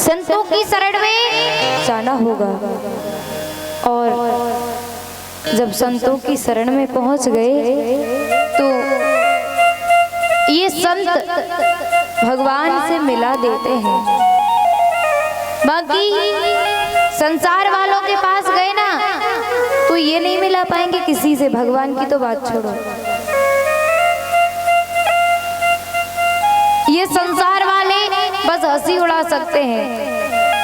संतों की शरण में जाना होगा। और जब संतों की शरण में पहुंच गए तो ये संत भगवान से मिला देते हैं। बाकी संसार वालों के पास गए ना तो ये नहीं मिला पाएंगे किसी से, भगवान की तो बात छोड़ो। ये संसार वाले बस हंसी उड़ा सकते हैं,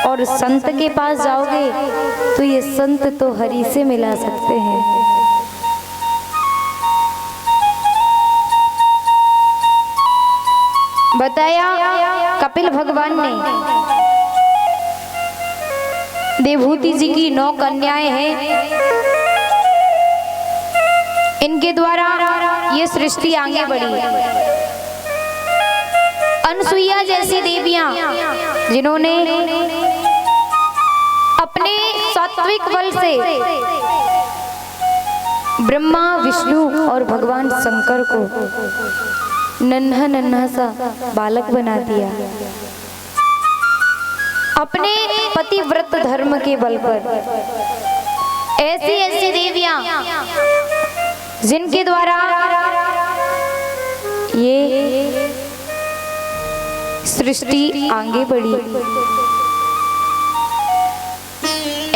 और संत के पास जाओगे तो ये संत तो हरि से मिला सकते हैं। बताया कपिल भगवान ने, देवहूति जी की 9 कन्याएं हैं, इनके द्वारा ये सृष्टि आगे बढ़ी। अनसुईया जैसी देवियां जिन्होंने अपने सात्विक बल से ब्रह्मा विष्णु और भगवान शंकर को नन्हा नन्हा सा बालक बना दिया, अपने पतिव्रत धर्म के बल पर। ऐसी ऐसी देवियां जिनके द्वारा ये सृष्टि आगे बढ़ी।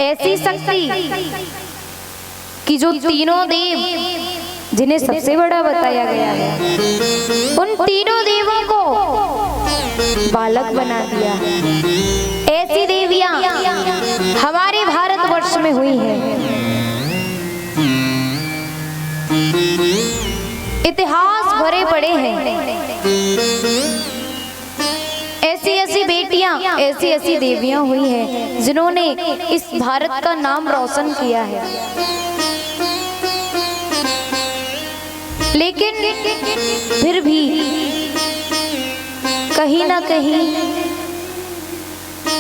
ऐसी शक्ति कि जो तीनों देव जिन्हें सबसे बड़ा बताया गया है, उन तीनों देवों को बालक बना दिया। ऐसी देवियां हमारे भारतवर्ष में हुई हैं। इतिहास भरे पड़े हैं। ऐसी ऐसी बेटियां, ऐसी ऐसी देवियां हुई हैं जिन्होंने इस भारत का नाम रोशन किया है। लेकिन फिर भी कहीं ना कहीं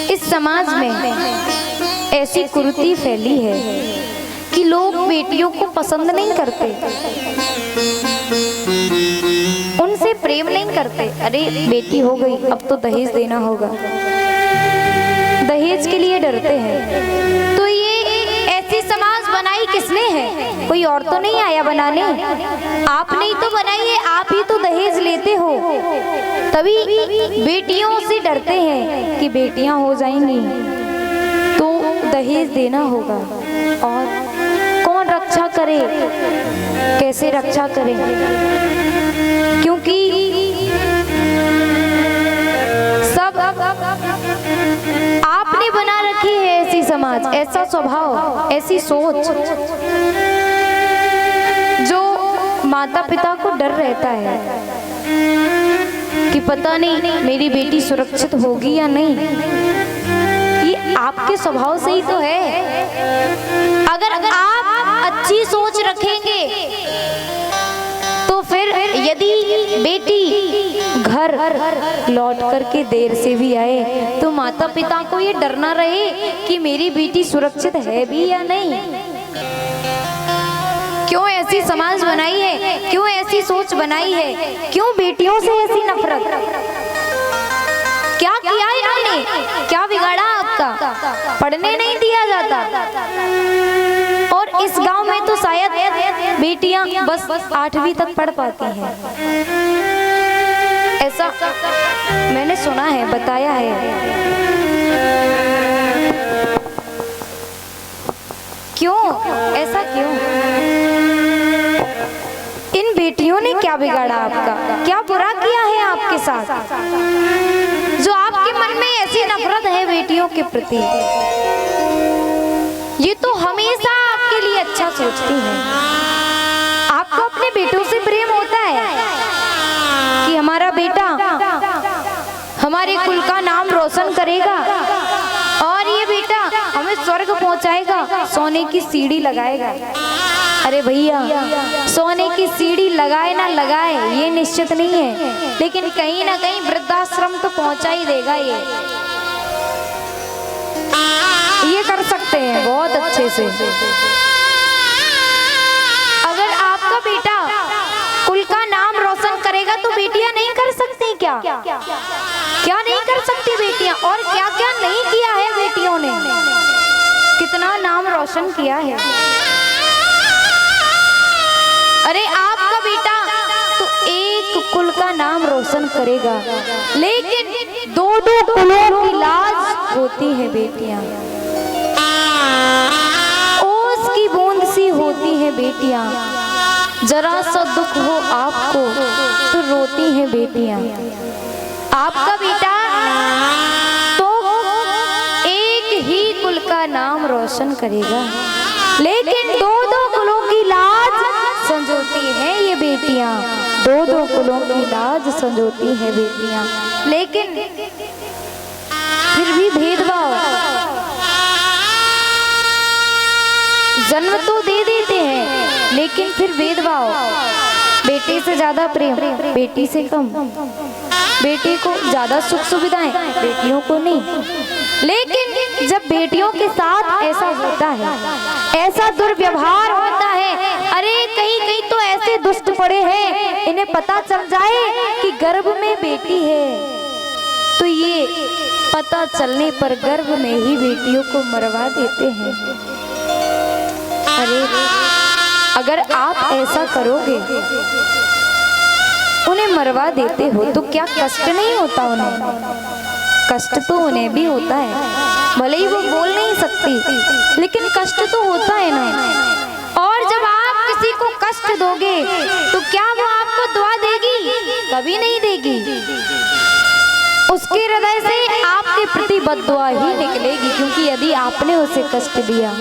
इस समाज में ऐसी कुरीति फैली है कि लोग बेटियों को पसंद नहीं करते, उनसे प्रेम नहीं करते। अरे बेटी हो गई अब तो दहेज देना होगा, दहेज के लिए डरते हैं। तो ये ऐसी समाज बनाई किसने है? कोई और तो नहीं आया बनाने, आपने ही तो बनाई है। आप ही तो दहेज लेते हो, तभी बेटियों से डरते हैं कि बेटियां हो जाएंगी तो दहेज देना होगा। और कौन रक्षा करे, कैसे रक्षा करे? क्योंकि सब आपने बना रखी है ऐसी समाज, ऐसा स्वभाव, ऐसी सोच, जो माता पिता को डर रहता है कि पता नहीं मेरी बेटी सुरक्षित होगी या नहीं। ये आपके स्वभाव से ही तो है। अगर आप अच्छी सोच रखेंगे तो फिर यदि बेटी घर लौट करके देर से भी आए तो माता पिता को ये डरना रहे कि मेरी बेटी सुरक्षित है भी या नहीं। क्यों ऐसी समाज बनाई है? क्यों ऐसी सोच बनाई है? क्यों बेटियों से ऐसी नफरत? क्या किया इन्होंने? क्या बिगाड़ा आपका? पढ़ने नहीं दिया जाता। और इस गांव में तो शायद बेटियां बस 8वीं तक पढ़ पाती हैं, ऐसा मैंने सुना है, बताया है। क्यों ऐसा क्यों? इन बेटियों ने क्या बिगाड़ा आपका? क्या बुरा किया है आपके साथ जो आपके मन में ऐसी नफरत है बेटियों के प्रति? ये तो हमेशा आपके लिए अच्छा सोचती हैं। आपको अपने बेटों से प्रेम होता है कि हमारा बेटा हमारे कुल का नाम रोशन करेगा और ये बेटा हमें स्वर्ग पहुंचाएगा, सोने की सीढ़ी लगाएगा। अरे भैया, सोने की सीढ़ी लगाए ना लगाए ये निश्चित नहीं है, लेकिन कहीं ना कहीं वृद्धाश्रम तो पहुंचा ही देगा। ये कर सकते हैं बहुत अच्छे से। अगर आपका बेटा कुल का नाम रोशन करेगा तो बेटियां नहीं कर सकती क्या? क्या नहीं कर सकती बेटियां? और क्या क्या नहीं रोशन किया है। अरे आपका बेटा तो एक कुल का नाम रोशन करेगा, लेकिन दो दो कुलों की लाज होती है बेटियां। ओस की बूंद सी होती है बेटियां, जरा सा दुख हो आपको तो रोती हैं बेटियां। आपका बेटा तो एक ही कुल का नाम रोशन करेगा, लेकिन दो दो कुलों की लाज संजोती हैं ये बेटियां। दो दो कुलों की लाज संजोती हैं बेटियां, लेकिन फिर भी भेदभाव। जन्म तो दे देते हैं, लेकिन फिर भेदभाव। बेटे से ज्यादा प्रेम बेटी से कम, बेटे को ज्यादा सुख सुविधाएं बेटियों को नहीं। लेकिन जब बेटियों के साथ ऐसा होता है, ऐसा दुर्व्यवहार होता है, अरे कहीं कहीं तो ऐसे दुष्ट पड़े हैं, इन्हें पता चल जाए कि गर्भ में बेटी है तो ये पता चलने पर गर्भ में ही बेटियों को मरवा देते हैं। अरे अगर आप ऐसा करोगे, उन्हें मरवा देते हो तो क्या कष्ट नहीं होता उन्हें? कष्ट तो उन्हें भी होता है, भले ही वो बोल नहीं सकती, लेकिन कष्ट तो होता है ना। और जब आप किसी को कष्ट दोगे तो क्या वो आपको दुआ देगी? कभी नहीं देगी। उसके हृदय से आपके प्रति बद्दुआ ही निकलेगी, क्योंकि यदि आपने उसे कष्ट दिया।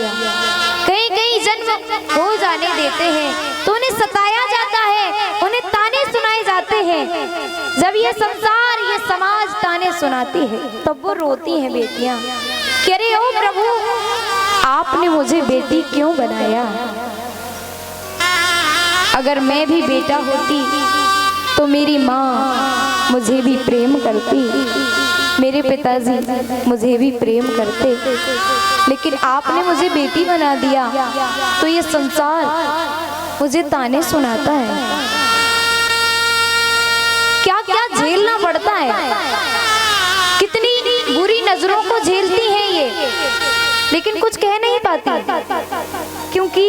कहीं कहीं जन्म हो जाने देते हैं तो उन्हें सताया जाता है, उन्हें ताने सुनाए जाते हैं। जब ये संसार, ये समाज ताने सुनाती है, तब वो रोती हैं बेटियां कि अरे ओ प्रभु, आपने मुझे बेटी क्यों बनाया? अगर मैं भी बेटा होती तो मेरी माँ मुझे भी प्रेम करती, मेरे पिताजी मुझे भी प्रेम करते, लेकिन आपने मुझे बेटी बना दिया तो ये संसार मुझे ताने सुनाता है। क्या क्या झेलना पड़ता है, कितनी बुरी नजरों को झेलती हैं ये, लेकिन कुछ कह नहीं पाती, क्योंकि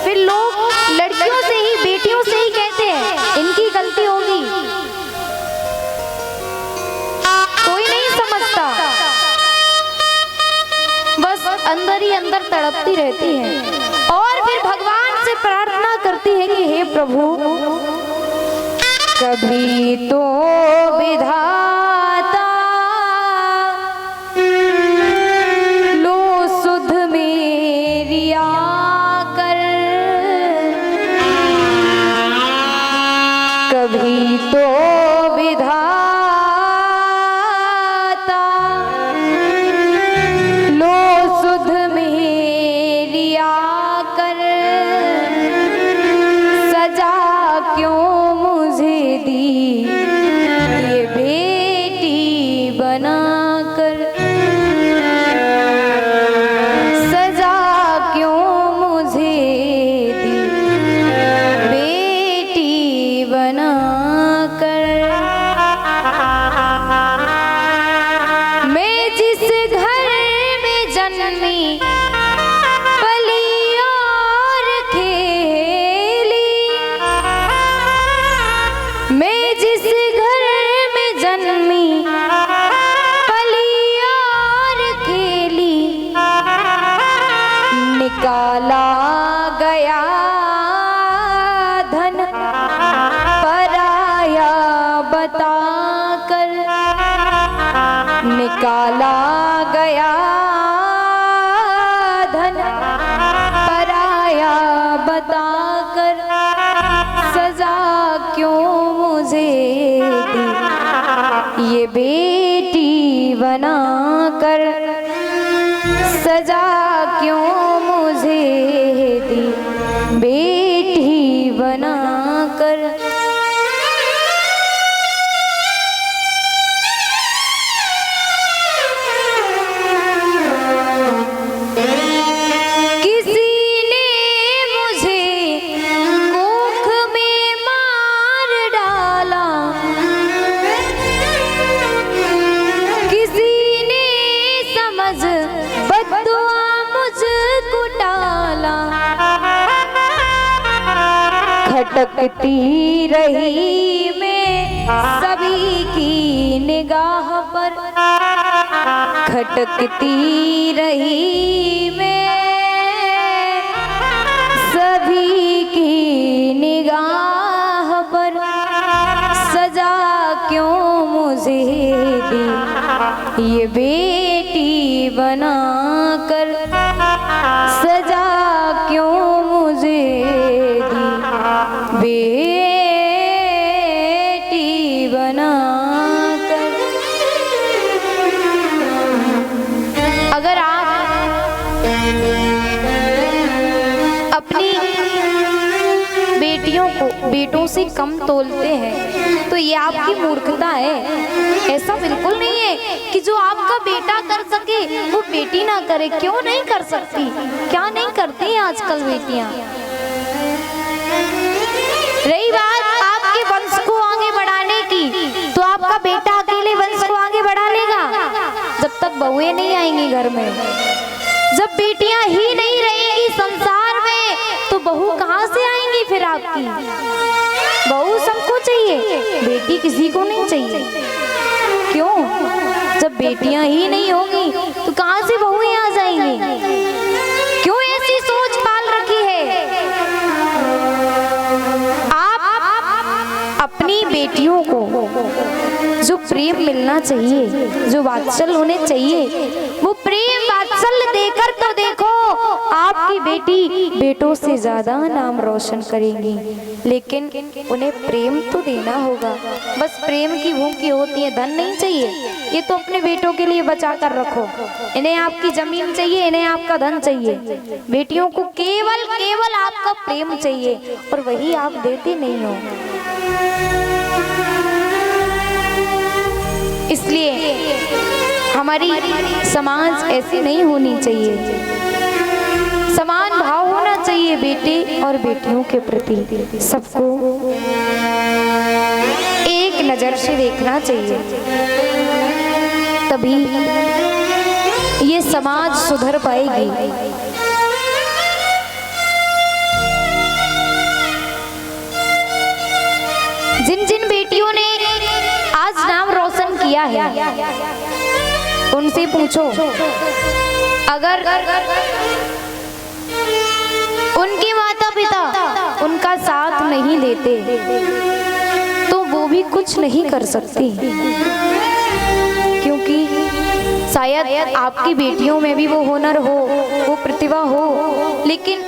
फिर लोग लड़कियों से ही, बेटियों से ही कहते हैं इनकी गलती होगी। कोई नहीं समझता, बस अंदर ही अंदर तड़पती रहती है और फिर भगवान से प्रार्थना करती है कि हे प्रभु, कभी तो विधाता लो सुध मेरी आकर, कभी तो विधाता लो सुध मेरी आकर, सजा क्यों मुझे दी ये बेटी बनाकर, सजा क्यों मुझे दी बेटी बनाकर। मैं जिस घर में जन्मी पली और खेली, मैं जिस घर में जन्मी पली और खेली, निकाला गया धन पराया बताकर, निकाला गया धन पराया बताकर, सजा क्यों मुझे दी ये बेटी बनाकर, सजा क्यों मुझे दी बेटी बनाकर। किसी ने मुझे कोख में मार डाला, किसी ने समझ बद्दुआ मुझ खटकती रही मैं सभी की निगाह पर, खटकती रही मैं सभी की निगाह पर, सजा क्यों मुझे दी ये बेटी बनाकर, सजा क्यों मुझे दी बेटी बनाकर। अगर आप अपनी बेटियों को बेटों से कम तोलते हैं तो ये आपकी मूर्खता है। ऐसा बिल्कुल नहीं है कि जो आपका बेटा कर सके वो बेटी ना करे। क्यों नहीं कर सकती? क्या नहीं करती आजकल बेटियां? रही बात आपके वंश को आगे बढ़ाने की, तो आपका बेटा अकेले वंश को आगे बढ़ा लेगा जब तक बहुएं नहीं आएंगी घर में। जब बेटियां ही नहीं रहेंगी संसार में तो बहू कहाँ से आएंगी फिर आपकी? बहू सबको चाहिए, बेटी किसी को नहीं चाहिए। क्यों? जब बेटियां ही नहीं होंगी तो कहाँ से बहुएं आ जाएंगी? क्यों ऐसी सोच पाल रखी है? आप अपनी बेटियों को जो प्रेम मिलना चाहिए, जो वात्सल्य होने चाहिए, वो प्रेम वात्सल्य देकर तो देखो आपकी बेटी बेटों से ज्यादा नाम रोशन करेंगी। लेकिन उन्हें प्रेम तो देना होगा। बस प्रेम की भूखी होती है, धन नहीं चाहिए। ये तो अपने बेटों के लिए बचा कर रखो। इन्हें आपकी जमीन चाहिए, इन्हें आपका धन चाहिए। बेटियों को केवल केवल आपका प्रेम चाहिए और वही आप देते नहीं हो। इसलिए हमारी समाज ऐसी नहीं होनी चाहिए। समान भाव होना चाहिए बेटे और बेटियों के प्रति। सबको एक नजर से देखना चाहिए, तभी ये समाज सुधर पाएगी। जिन जिन बेटियों ने आज नाम रोशन किया है उनसे पूछो, अगर उनके माता पिता उनका साथ नहीं देते तो वो भी कुछ नहीं कर सकती। क्योंकि शायद आपकी बेटियों में भी वो हुनर हो, वो प्रतिभा हो, लेकिन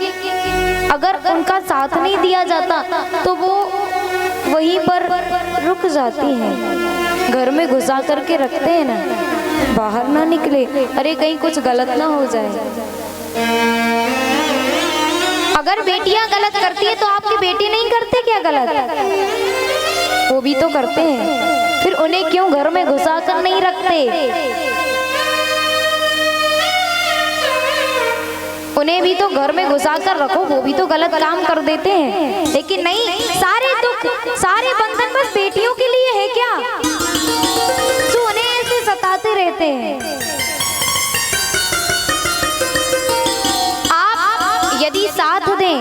अगर उनका साथ नहीं दिया जाता तो वो वहीं पर रुक जाती हैं। घर में घुसा करके रखते हैं ना, बाहर ना निकले, अरे कहीं कुछ गलत ना हो जाए। अगर बेटियां गलत करती है तो आपकी बेटी नहीं करते क्या गलत? वो भी तो करते हैं। फिर उन्हें क्यों घर में घुसा कर नहीं रखते? उन्हें भी तो घर में घुसा कर रखो, वो भी तो गलत काम कर देते हैं। लेकिन नहीं, सारे दुख सारे बंधन बस बेटियों के लिए है क्या, जो उन्हें ऐसे सताते रहते हैं। आप यदि साथ दें,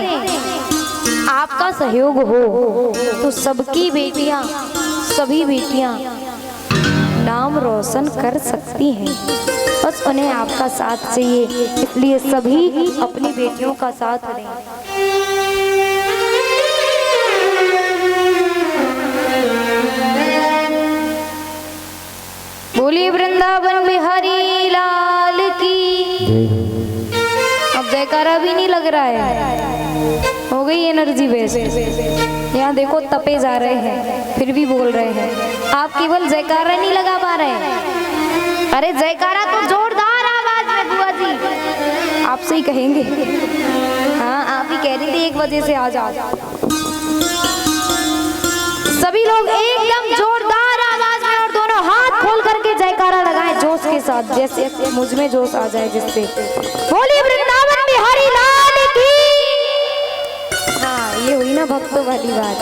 आपका सहयोग हो तो सबकी बेटियां, सभी बेटियां नाम रोशन कर सकती हैं। बस उन्हें आपका साथ चाहिए, इसलिए सभी अपनी बेटियों का साथ दें। बोलिए वृंदावन बिहारी लाल की। अब जयकारा भी नहीं लग रहा है, हो गई एनर्जी वेस्ट। यहाँ देखो तपे जा रहे हैं फिर भी बोल रहे हैं। आप केवल जयकारा नहीं लगा पा रहे हैं। अरे जयकारा तो जोरदार आवाज में बुआ जी आपसे ही कहेंगे। हाँ, आप ही कह रही थी 1 बजे से आ जाओ। सभी लोग एकदम जोरदार आवाज में और दोनों हाथ खोल करके जयकारा लगाएं जोश के साथ, जैसे मुझ में जोश आ जाए जिससे। बोलिए वृंदावन बिहारी लाल की। हाँ, ये हुई ना भक्तों वाली बात।